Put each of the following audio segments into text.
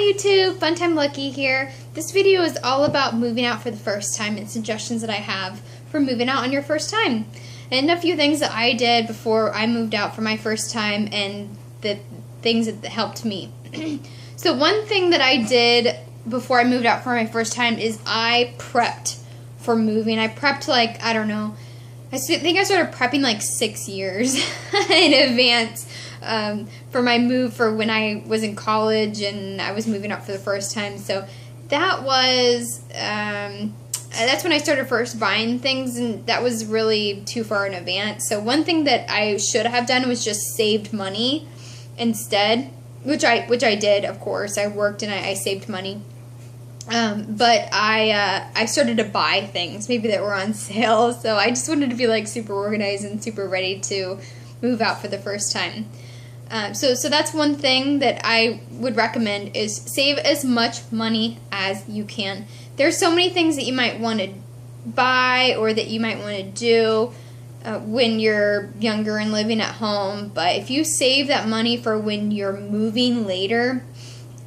YouTube, Funtime Lucky here. This video is all about moving out for the first time and suggestions that I have for moving out on your first time. And a few things that I did before I moved out for my first time and the things that helped me. So one thing that I did before I moved out for my first time is I prepped for moving. I prepped like, I don't know, I think I started prepping like 6 years in advance for my move for when I was in college and I was moving out for the first time. So that was, that's when I started first buying things, and that was really too far in advance. So one thing that I should have done was just saved money instead, which I did, of course. I worked and I saved money. But I started to buy things maybe that were on sale, so I just wanted to be like super organized and super ready to move out for the first time. So that's one thing that I would recommend is save as much money as you can. There's so many things that you might want to buy or that you might want to do when you're younger and living at home, but if you save that money for when you're moving later,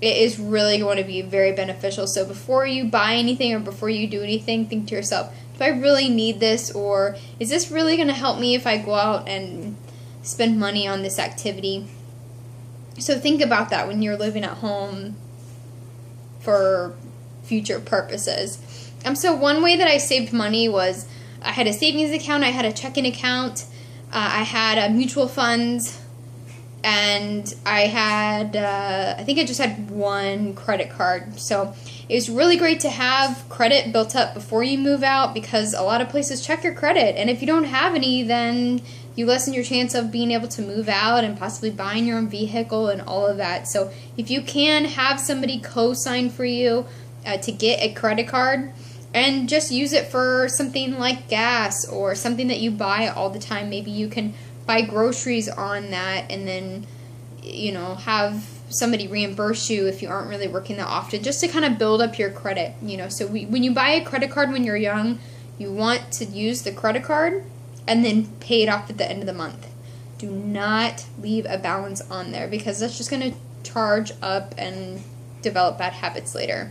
it is really going to be very beneficial. So before you buy anything or before you do anything, think to yourself, do I really need this, or is this really going to help me if I go out and spend money on this activity? So think about that when you're living at home for future purposes. So one way that I saved money was I had a savings account, I had a checking account, I had mutual funds, and I had, I think I just had one credit card. So it was really great to have credit built up before you move out, because a lot of places check your credit, and if you don't have any, then you lessen your chance of being able to move out and possibly buying your own vehicle and all of that. So if you can have somebody co-sign for you to get a credit card, and just use it for something like gas or something that you buy all the time. Maybe you can buy groceries on that and then, you know, have somebody reimburse you if you aren't really working that often, just to kind of build up your credit, you know. So when you buy a credit card when you're young, you want to use the credit card and then pay it off at the end of the month. Do not leave a balance on there, because that's just going to charge up and develop bad habits later.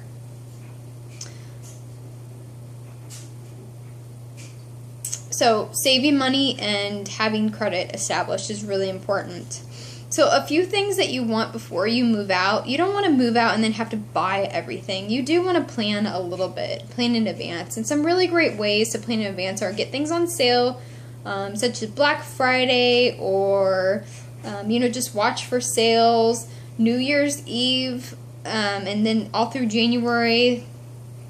So saving money and having credit established is really important. So a few things that you want before you move out. You don't want to move out and then have to buy everything. You do want to plan a little bit, plan in advance. And some really great ways to plan in advance are get things on sale, such as Black Friday, or you know, just watch for sales. New Year's Eve, and then all through January,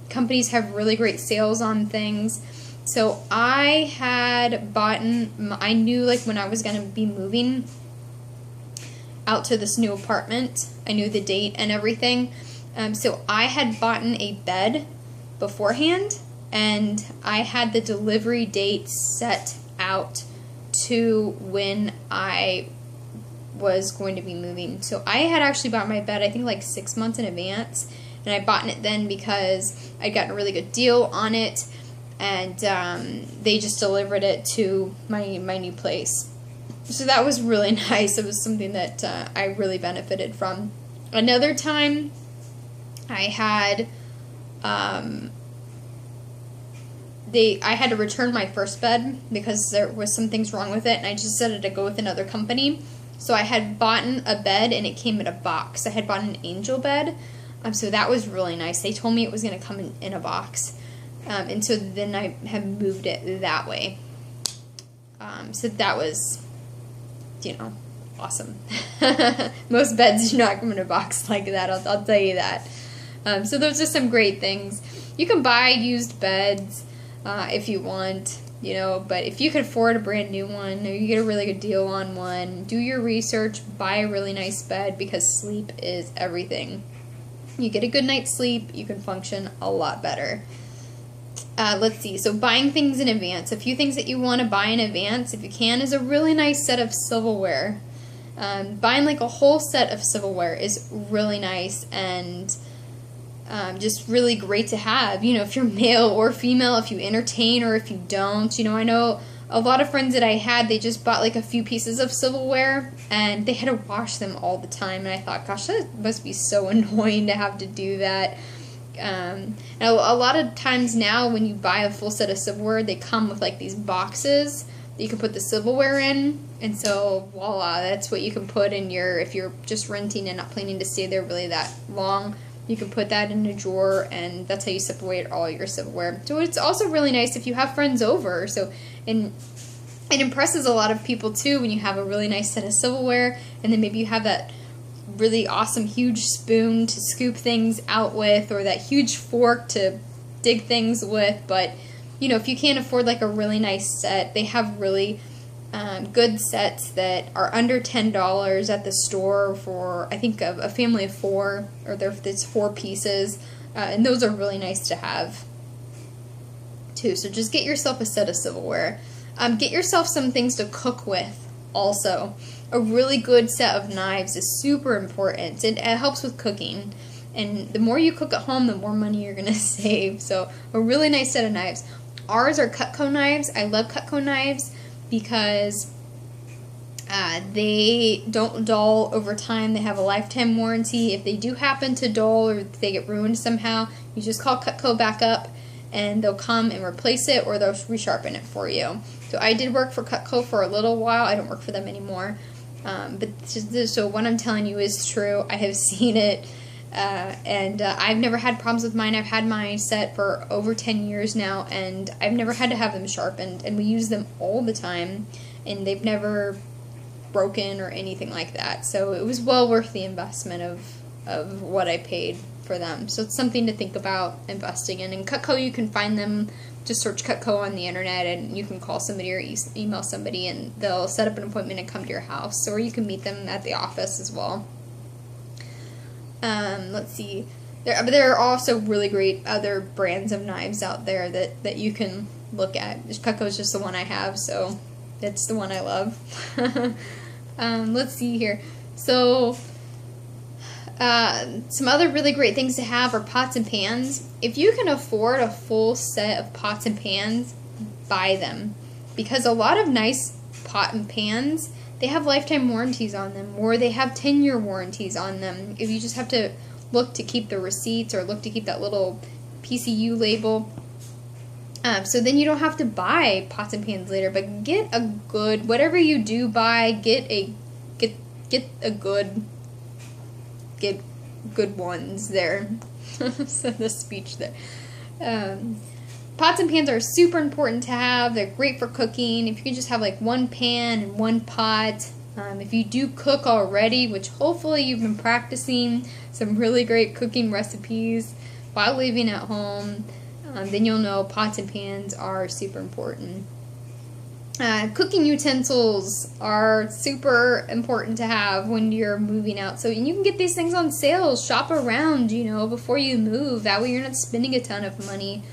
companies have really great sales on things. So I had bought, I knew like when I was going to be moving out to this new apartment, I knew the date and everything. So I had bought a bed beforehand, and I had the delivery date set out to when I was going to be moving. So I had actually bought my bed, I think like 6 months in advance, and I bought it then because I'd gotten a really good deal on it. And they just delivered it to my new place. So that was really nice. It was something that I really benefited from. Another time, I had I had to return my first bed because there was some things wrong with it, and I just decided to go with another company. So I had bought a bed, and it came in a box. I had bought an angel bed, so that was really nice. They told me it was going to come in a box. And so then I have moved it that way. So that was, you know, awesome. Most beds do not come in a box like that, I'll tell you that. So those are some great things. You can buy used beds if you want, you know, but if you can afford a brand new one, or you get a really good deal on one, do your research, buy a really nice bed, because sleep is everything. You get a good night's sleep, you can function a lot better. Let's see, so buying things in advance. A few things that you want to buy in advance, if you can, is a really nice set of silverware. Buying like a whole set of silverware is really nice and just really great to have. You know, if you're male or female, if you entertain or if you don't. You know, I know a lot of friends that I had, they just bought like a few pieces of silverware and they had to wash them all the time. And I thought, gosh, that must be so annoying to have to do that. And a lot of times now when you buy a full set of silverware, they come with like these boxes that you can put the silverware in. And so voila, that's what you can put in your, if you're just renting and not planning to stay there really that long, you can put that in a drawer, and that's how you separate all your silverware. So it's also really nice if you have friends over. So, and it impresses a lot of people too when you have a really nice set of silverware, and then maybe you have that really awesome huge spoon to scoop things out with, or that huge fork to dig things with. But you know, if you can't afford like a really nice set, they have really good sets that are under $10 at the store for, I think, a family of 4, or there's 4 pieces, and those are really nice to have too. So just get yourself a set of silverware. Get yourself some things to cook with also. A really good set of knives is super important. It helps with cooking, and the more you cook at home, the more money you're gonna save. So a really nice set of knives. Ours are Cutco knives. I love Cutco knives because they don't dull over time. They have a lifetime warranty. If they do happen to dull or if they get ruined somehow, you just call Cutco back up and they'll come and replace it, or they'll resharpen it for you. So I did work for Cutco for a little while. I don't work for them anymore. So what I'm telling you is true. I have seen it. And I've never had problems with mine. I've had mine set for over 10 years now, and I've never had to have them sharpened, and we use them all the time, and they've never broken or anything like that. So it was well worth the investment of what I paid for them. So it's something to think about investing in. And Cutco, you can find them, just search Cutco on the internet, and you can call somebody or email somebody, and they'll set up an appointment and come to your house, or you can meet them at the office as well. Let's see. There are also really great other brands of knives out there that you can look at. Cutco is just the one I have, so that's the one I love. Let's see here. So, some other really great things to have are pots and pans. If you can afford a full set of pots and pans, buy them. Because a lot of nice pot and pans, they have lifetime warranties on them, or they have 10-year warranties on them. If you just have to look to keep the receipts, or look to keep that little PCU label. So then you don't have to buy pots and pans later. But get a good, whatever you do buy, get good ones there. So the speech there. Pots and pans are super important to have. They're great for cooking. If you can just have like one pan and one pot. If you do cook already, which hopefully you've been practicing some really great cooking recipes while living at home, then you'll know pots and pans are super important. Cooking utensils are super important to have when you're moving out. So you can get these things on sale. Shop around, before you move. That way you're not spending a ton of money.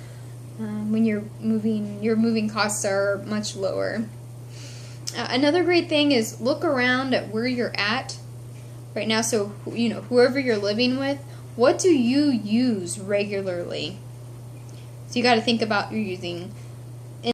When you're moving, your moving costs are much lower. Another great thing is look around at where you're at right now. So, whoever you're living with, what do you use regularly? So you got to think about you're using